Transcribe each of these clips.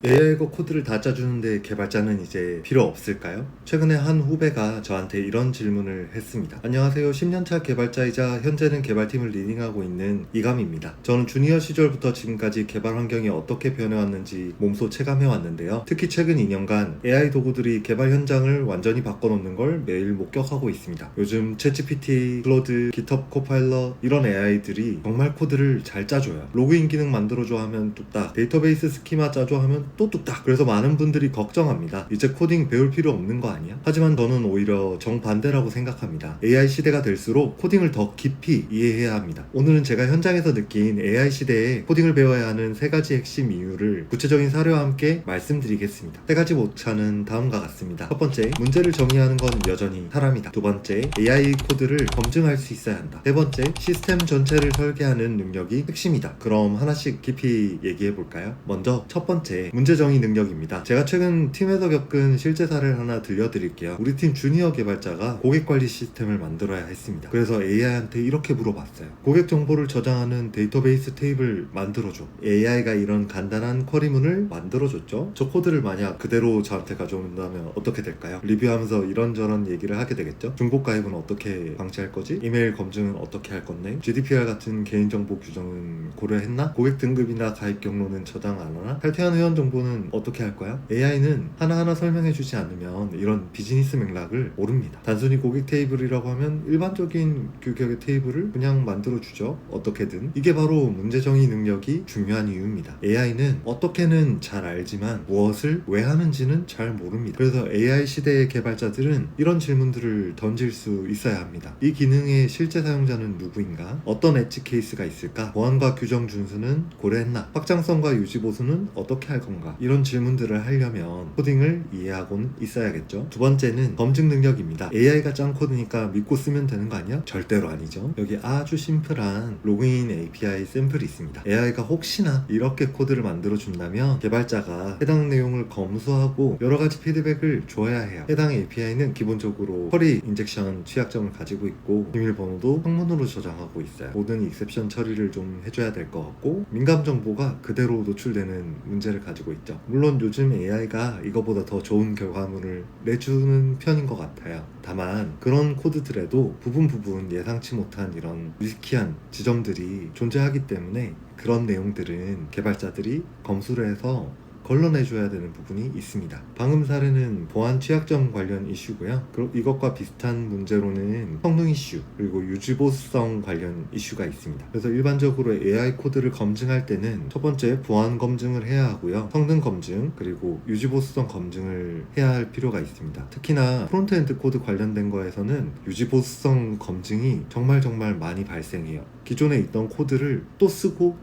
AI가 코드를 다 짜주는데 개발자는 이제 필요 없을까요? 최근에 한 후배가 저한테 이런 질문을 했습니다. 안녕하세요. 10년차 개발자이자 현재는 개발팀을 리딩하고 있는 이감입니다. 저는 주니어 시절부터 지금까지 개발 환경이 어떻게 변해왔는지 몸소 체감해왔는데요. 특히 최근 2년간 AI 도구들이 개발 현장을 완전히 바꿔놓는 걸 매일 목격하고 있습니다. 요즘 챗GPT, 클로드, GitHub 코파일럿 이런 AI들이 정말 코드를 잘 짜줘요. 로그인 기능 만들어줘 하면 뚝딱, 데이터베이스 스키마 짜줘 하면 또 뚝딱. 그래서 많은 분들이 걱정합니다. 이제 코딩 배울 필요 없는 거 아니야? 하지만 저는 오히려 정반대라고 생각합니다. AI 시대가 될수록 코딩을 더 깊이 이해해야 합니다. 오늘은 제가 현장에서 느낀 AI 시대에 코딩을 배워야 하는 3가지 핵심 이유를 구체적인 사례와 함께 말씀드리겠습니다. 3가지 오차는 다음과 같습니다. 첫 번째, 문제를 정의하는 건 여전히 사람이다. 두 번째, AI 코드를 검증할 수 있어야 한다. 세 번째, 시스템 전체를 설계하는 능력이 핵심이다. 그럼 하나씩 깊이 얘기해 볼까요? 먼저 첫 번째, 문제 정의 능력입니다. 제가 최근 팀에서 겪은 실제 사례를 하나 들려드릴게요. 우리 팀 주니어 개발자가 고객 관리 시스템을 만들어야 했습니다. 그래서 AI한테 이렇게 물어봤어요. 고객 정보를 저장하는 데이터베이스 테이블 만들어줘. AI가 이런 간단한 쿼리문을 만들어줬죠. 저 코드를 만약 그대로 저한테 가져온다면 어떻게 될까요? 리뷰하면서 이런저런 얘기를 하게 되겠죠. 중복 가입은 어떻게 방지할 거지? 이메일 검증은 어떻게 할 건데? GDPR 같은 개인정보 규정은 고려했나? 고객 등급이나 가입 경로는 저장 안 하나? 탈퇴한 회원 정보는 어떻게 할 거야? AI는 하나하나 설명해주지 않으면 이런 비즈니스 맥락을 모릅니다. 단순히 고객 테이블이라고 하면 일반적인 규격의 테이블을 그냥 만들어주죠. 어떻게든. 이게 바로 문제 정의 능력이 중요한 이유입니다. AI는 어떻게는 잘 알지만 무엇을 왜 하는지는 잘 모릅니다. 그래서 AI 시대의 개발자들은 이런 질문들을 던질 수 있어야 합니다. 이 기능의 실제 사용자는 누구인가? 어떤 엣지 케이스가 있을까? 보안과 규정 준수는 고려했나? 확장성과 유지 보수는 어떻게 할 건가? 이런 질문들을 하려면 코딩을 이해하고는 있어야겠죠. 두 번째는 검증 능력입니다. AI가 짠 코드니까 믿고 쓰면 되는 거 아니야? 절대로 아니죠. 여기 아주 심플한 로그인 API 샘플이 있습니다. AI가 혹시나 이렇게 코드를 만들어준다면 개발자가 해당 내용을 검수하고 여러가지 피드백을 줘야 해요. 해당 API는 기본적으로 쿼리 인젝션 취약점을 가지고 있고 비밀번호도 항문으로 저장하고 있어요. 모든 익셉션 처리를 좀 해줘야 될 것 같고 민감 정보가 그대로 노출되는 문제를 가지고 있죠. 물론 요즘 AI가 이거보다 더 좋은 결과물을 내주는 편인 것 같아요. 다만 그런 코드들에도 부분 예상치 못한 이런 리스키한 지점들이 존재하기 때문에 그런 내용들은 개발자들이 검수를 해서 걸러내줘야 되는 부분이 있습니다. 방금 사례는 보안 취약점 관련 이슈고요. 그리고 이것과 비슷한 문제로는 성능 이슈 그리고 유지보수성 관련 이슈가 있습니다. 그래서 일반적으로 AI 코드를 검증할 때는 첫 번째 보안 검증을 해야 하고요. 성능 검증 그리고 유지보수성 검증을 해야 할 필요가 있습니다. 특히나 프론트엔드 코드 관련된 거에서는 유지보수성 검증이 정말 많이 발생해요. 기존에 있던 코드를 또 쓰고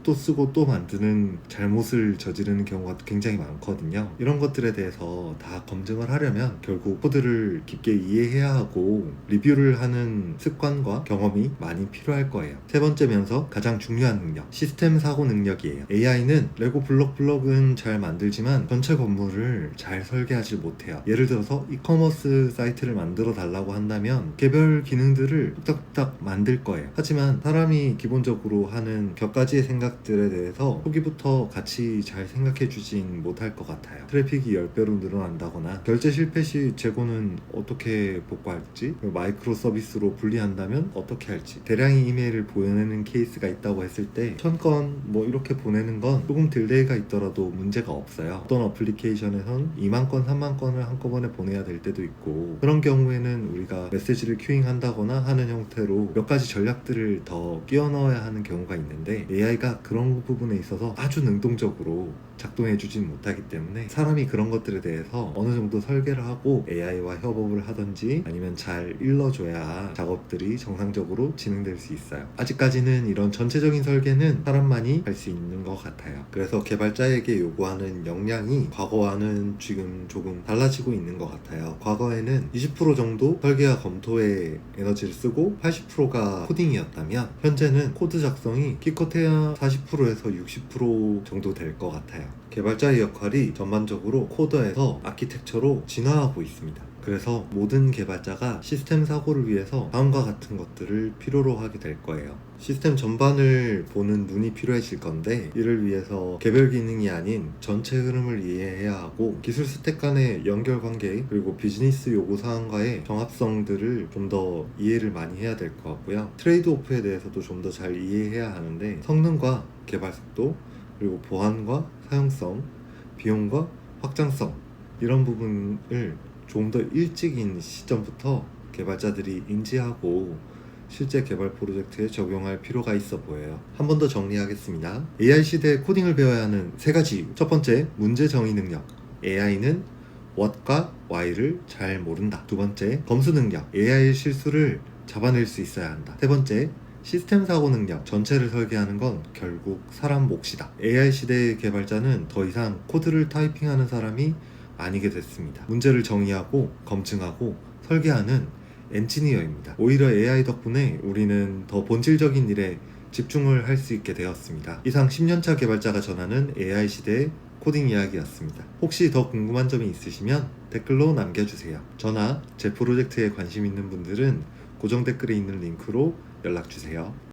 또 만드는 잘못을 저지르는 경우가 굉장히 많거든요. 이런 것들에 대해서 다 검증을 하려면 결국 코드를 깊게 이해해야 하고 리뷰를 하는 습관과 경험이 많이 필요할 거예요. 세 번째면서 가장 중요한 능력, 시스템 사고 능력이에요. AI는 레고 블럭은 잘 만들지만 전체 건물을 잘 설계하지 못해요. 예를 들어서 이커머스 사이트를 만들어 달라고 한다면 개별 기능들을 뚝딱뚝딱 만들 거예요. 하지만 사람이 기본적으로 하는 몇 가지의 생각들에 대해서 초기부터 같이 잘 생각해주진 못할 것 같아요. 트래픽이 10배로 늘어난다거나 결제 실패 시 재고는 어떻게 복구할지, 마이크로 서비스로 분리한다면 어떻게 할지, 대량의 이메일을 보내는 케이스가 있다고 했을 때 1000건 뭐 이렇게 보내는 건 조금 딜레이가 있더라도 문제가 없어요. 어떤 어플리케이션에선 2만 건, 3만 건을 한꺼번에 보내야 될 때도 있고 그런 경우에는 우리가 메시지를 큐잉 한다거나 하는 형태로 몇 가지 전략들을 더 끼워 넣어야 하는 경우가 있는데 AI가 그런 부분에 있어서 아주 능동적으로 작동해주진 못하기 때문에 사람이 그런 것들에 대해서 어느 정도 설계를 하고 AI와 협업을 하든지 아니면 잘 일러줘야 작업들이 정상적으로 진행될 수 있어요. 아직까지는 이런 전체적인 설계는 사람만이 할 수 있는 것 같아요. 그래서 개발자에게 요구하는 역량이 과거와는 지금 조금 달라지고 있는 것 같아요. 과거에는 20% 정도 설계와 검토에 에너지를 쓰고 80%가 코딩이었다면 현재는 코드 작성이 기껏해야 40%에서 60% 정도 될 것 같아요. 개발자의 역할이 전반적으로 코드에서 아키텍처로 진화하고 있습니다. 그래서 모든 개발자가 시스템 사고를 위해서 다음과 같은 것들을 필요로 하게 될 거예요. 시스템 전반을 보는 눈이 필요해질 건데, 이를 위해서 개별 기능이 아닌 전체 흐름을 이해해야 하고, 기술 스택 간의 연결 관계 그리고 비즈니스 요구 사항과의 정합성들을 좀 더 이해를 많이 해야 될 것 같고요. 트레이드 오프에 대해서도 좀 더 잘 이해해야 하는데, 성능과 개발 속도 그리고 보안과 사용성, 비용과 확장성, 이런 부분을 좀 더 일찍인 시점부터 개발자들이 인지하고 실제 개발 프로젝트에 적용할 필요가 있어 보여요. 한 번 더 정리하겠습니다. AI 시대에 코딩을 배워야 하는 세 가지 이유. 첫 번째, 문제 정의 능력. AI는 what과 why를 잘 모른다. 두 번째, 검수 능력. AI의 실수를 잡아낼 수 있어야 한다. 세 번째, 시스템 사고 능력. 전체를 설계하는 건 결국 사람 몫이다. AI 시대의 개발자는 더 이상 코드를 타이핑하는 사람이 아니게 됐습니다. 문제를 정의하고 검증하고 설계하는 엔지니어입니다. 오히려 AI 덕분에 우리는 더 본질적인 일에 집중을 할 수 있게 되었습니다. 이상 10년차 개발자가 전하는 AI 시대의 코딩 이야기였습니다. 혹시 더 궁금한 점이 있으시면 댓글로 남겨주세요. 저나 제 프로젝트에 관심 있는 분들은 고정 댓글에 있는 링크로 연락주세요.